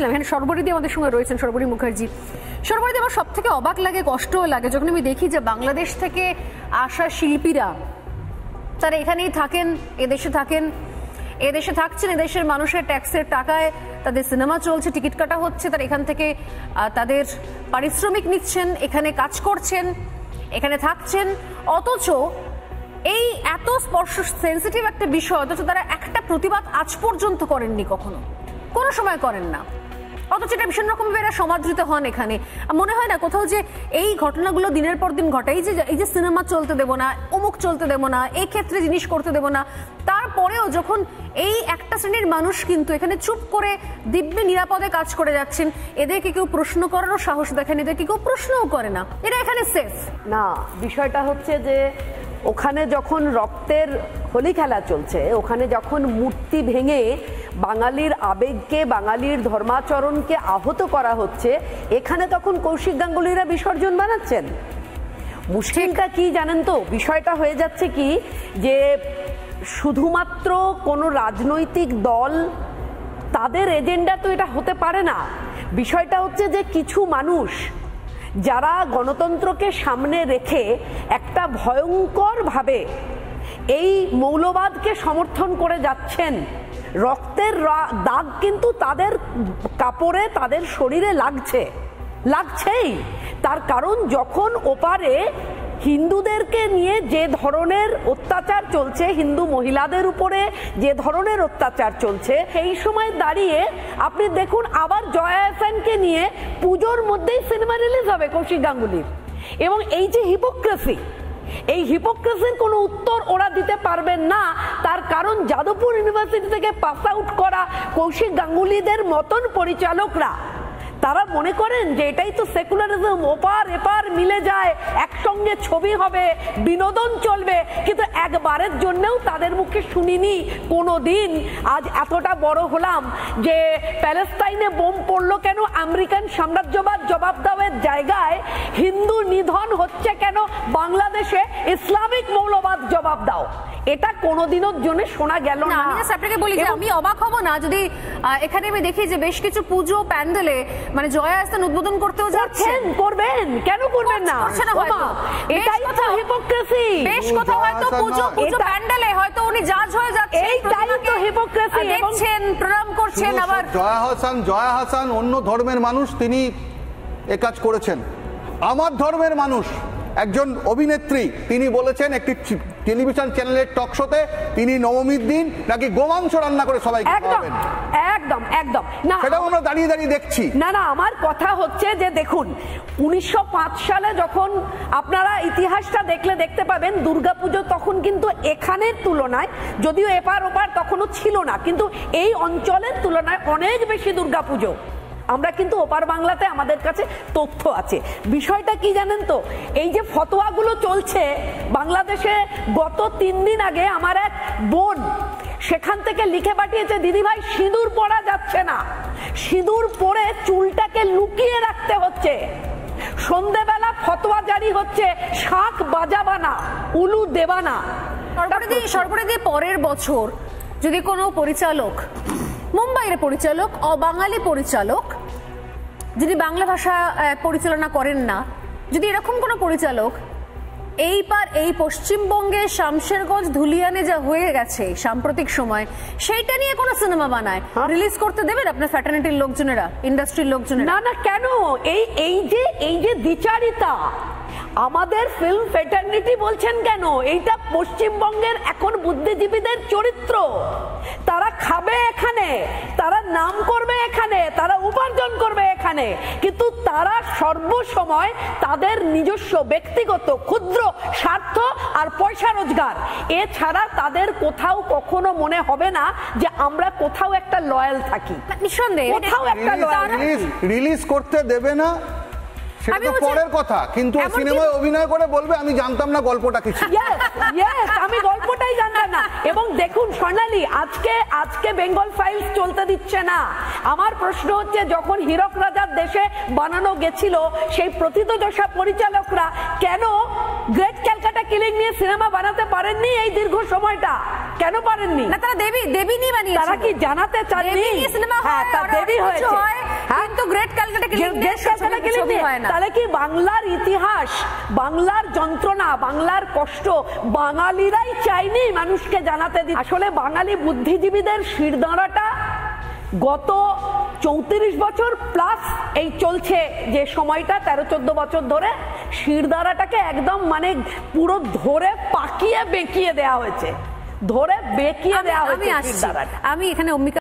ভাবছিলাম এখানে সর্বরিদি আমাদের সঙ্গে রয়েছেন, সর্বরী মুখার্জি। সর্বরিদি, আমার সব থেকে অবাক লাগে, কষ্টও লাগে যখন আমি দেখি যে বাংলাদেশ থেকে আসা শিল্পীরা তারা এখানেই থাকেন, এদেশে থাকেন, এদেশে থাকছেন, এদেশের মানুষের ট্যাক্সের টাকায় তাদের সিনেমা চলছে, টিকিট কাটা হচ্ছে, তারা এখান থেকে তাদের পারিশ্রমিক নিচ্ছেন, এখানে কাজ করছেন, এখানে থাকছেন, অথচ এই এত স্পর্শ সেন্সিটিভ একটা বিষয়, অথচ তারা একটা প্রতিবাদ আজ পর্যন্ত করেননি, কখনো কোনো সময় করেন না, অথচ এটা ভীষণ রকমভাবে এরা সমাদৃত হন। এখানে মনে হয় না কোথাও যে এই ঘটনাগুলো দিনের পর দিন ঘটে, এই যে সিনেমা চলতে দেবো না, অমুক চলতে দেবো না, এই ক্ষেত্রে জিনিস করতে দেবো না, তারপরেও যখন এই একটা শ্রেণীর মানুষ কিন্তু এখানে চুপ করে দিব্যি নিরাপদে কাজ করে যাচ্ছেন, এদেরকে কেউ প্রশ্ন করারও সাহস দেখেন, এদেরকে কেউ প্রশ্নও করে না, এরা এখানে সেফ না। বিষয়টা হচ্ছে যে ওখানে যখন রক্তের হোলি খেলা চলছে, ওখানে যখন মূর্তি ভেঙে বাঙালির আবেগকে, বাঙালির ধর্মাচরণকে আহত করা হচ্ছে, এখানে তখন কৌশিক গাঙ্গুলিরা বিসর্জন বানাচ্ছেন। মুশকিলটা কি জানেন তো, বিষয়টা হয়ে যাচ্ছে কি যে শুধুমাত্র কোনো রাজনৈতিক দল তাদের এজেন্ডা তো এটা হতে পারে না। বিষয়টা হচ্ছে যে কিছু মানুষ যারা গণতন্ত্রকে সামনে রেখে একটা ভয়ঙ্করভাবে এই মৌলবাদকে সমর্থন করে যাচ্ছেন, রক্তের দাগ কিন্তু তাদের কাপড়ে, তাদের শরীরে লাগছেই। তার কারণ যখন ওপারে হিন্দুদেরকে নিয়ে যে ধরনের অত্যাচার চলছে, হিন্দু মহিলাদের উপরে যে ধরনের অত্যাচার চলছে, সেই সময় দাঁড়িয়ে আপনি দেখুন আবার জয়া আহসানকে নিয়ে পুজোর মধ্যেই সিনেমা রিলিজ হবে কৌশিক গাঙ্গুলির। এবং এই যে হিপোক্রেসি, এই হিপোক্রেসির কোনো উত্তর ওরা দিতে পারবেন না। তার কারণ যাদবপুর ইউনিভার্সিটি থেকে পাস আউট করা কৌশিক গাঙ্গুলিদের মতন পরিচালকরা তারা মনে করেন যে এটাই তো সেকুলারিজম, ওপার এপার মিলে যায়, একসঙ্গে ছবি হবে, বিনোদন চলবে। কিন্তু একবারের জন্যও তাদের মুখে শুনিনি কোনো দিন। আজ এতটা বড় হলাম যে প্যালেস্তাইনে বোম পড়লো কেন, আমেরিকান সাম্রাজ্যবাদ জবাব দেওয়ার জায়গায় হিন্দু নিধন হচ্ছে কেন, বাংলাদেশে ইসলামিক মৌলবাদ জবাব দাও, এটা কোনোদিনের জন্য শোনা গেল না। আমি আপনাকে বলি যে আমি অবাক হব না যদি এখানে আমি দেখি যে বেশ কিছু পুজো প্যান্ডেলে মানে জয়া আহসান উদ্বোধন করতেও যাচ্ছেন। করবেন, কেন করবেন না? এটাই তো হিপোক্রেসি। বেশ কথা হয়তো পুজো প্যান্ডেলে হয়তো উনি জাজ হয়ে যাচ্ছেন, এইটাই তো হিপোক্রেসি। দেখছেন, প্রণাম করছেন। আবার জয়া আহসান অন্য ধর্মের মানুষ, তিনি এ কাজ করেছেন। আমার ধর্মের মানুষ একজন অভিনেত্রী, তিনি বলেছেন একটি টেলিভিশন চ্যানেলের টক শোতে তিনি নবমীর দিন নাকি গোমাংস রান্না করে সবাইকে খাওয়াবেন। একদম একদম না, সেটাও আমরা দাঁড়িয়ে দাঁড়িয়ে দেখছি। না না, আমার কথা হচ্ছে যে দেখুন 1905 সালে যখন আপনারা ইতিহাসটা দেখলে দেখতে পাবেন দুর্গাপুজো তখন কিন্তু এখানের তুলনায়, যদিও এপার ওপার তখনও ছিল না, কিন্তু এই অঞ্চলের তুলনায় অনেক বেশি দুর্গাপুজো। আমরা কিন্তু ওপার বাংলাতে আমাদের কাছে তথ্য আছে। বিষয়টা কি জানেন তো, এই যে ফতোয়াগুলো চলছে বাংলাদেশে, গত 3 দিন আগে আমার এক বোন সেখান থেকে লিখে পাঠিয়েছে, দিদি ভাই সিঁদুর পরা যাচ্ছে না, সিঁদুর পরে চুলটাকে লুকিয়ে রাখতে হচ্ছে। সন্ধ্যেবেলা ফতোয়া জারি হচ্ছে, শাঁখ বাজাবা না, উলু দেবা না। সর্বরিদি পরের বছর যদি কোনো পরিচালক, মুম্বাইয়ের পরিচালক, অবাঙালি পরিচালক, যিনি বাংলা ভাষা পরিচালনা করেন না, যদি এরকম কোনো পরিচালক এই পশ্চিমবঙ্গের শামশেরগঞ্জ ধুলিয়ানে যা হয়ে গেছে সাম্প্রতিক সময়, সেইটা নিয়ে কোনো সিনেমা বানায়, রিলিজ করতে দেবেন আপনার ফ্যাটার্নিটির লোকজনেরা, ইন্ডাস্ট্রির লোকজনেরা? না না, কেন? এই যে দ্বিচারিতা, আমাদের ফিল্ম ফ্যাটার্নিটি বলছেন কেন? এইটা পশ্চিমবঙ্গের এখন বুদ্ধিজীবীদের চরিত্র। তারা খাবে এখানে, তারা নাম করবে এখানে, তারা উপার্জন করবে এখানে, কিন্তু তারা সর্বসময় তাদের নিজস্ব ব্যক্তিগত ক্ষুদ্র স্বার্থ আর পয়সা রোজগার, এছাড়া তাদের কোথাও কখনো মনে হবে না যে আমরা কোথাও একটা লয়াল থাকি। নিঃসন্দেহে কোথাও একটা লয়াল রিলিজ করতে দেবে না, সেটা তো পরের কথা, কিন্তু সিনেমায় অভিনয় করে বলবে আমি জানতাম না গল্পটা কিছু। আমি গল্পটাই জানতাম না। এবং দেখুন স্বর্ণালী, আজকে বেঙ্গল ফাইলস চলতে দিচ্ছে না। আমার প্রশ্ন হচ্ছে, যখন হীরক রাজার দেশে বানানো গেছিল, সেই প্রথিতযশা পরিচালকরা কেন গ্রেট ক্যালকাটা কিলিং নিয়ে সিনেমা বানাতে পারেননি এই দীর্ঘ সময়টা? কেন পারেননি? না, তারা দেবী নিয়ে বানিয়েছে। তারা কি জানাতে চাননি? সিনেমা হয়, দেবী হয়েছে। তো গ্রেট ক্যালকাটা কিলিং ছবি হয় না। তাহলে কি বাংলার ইতিহাস, বাংলার যন্ত্রণা, বাংলার কষ্ট বাঙালিরাই চাইনি মানুষকে জানাতে দিতে? আসলে বাঙালি বুদ্ধিজীবীদের শিরদাঁড়াটা গত 34 বছর প্লাস এই চলছে যে সময়টা 13-14 বছর ধরে শিরদাঁড়াটাকে একদম মানে পুরো ধরে পাকিয়ে বেঁকিয়ে দেওয়া হয়েছে, ধরে বেঁকিয়ে দেওয়া হয়েছে শিরদাঁড়াটা। আমি এখানে অম্বিকা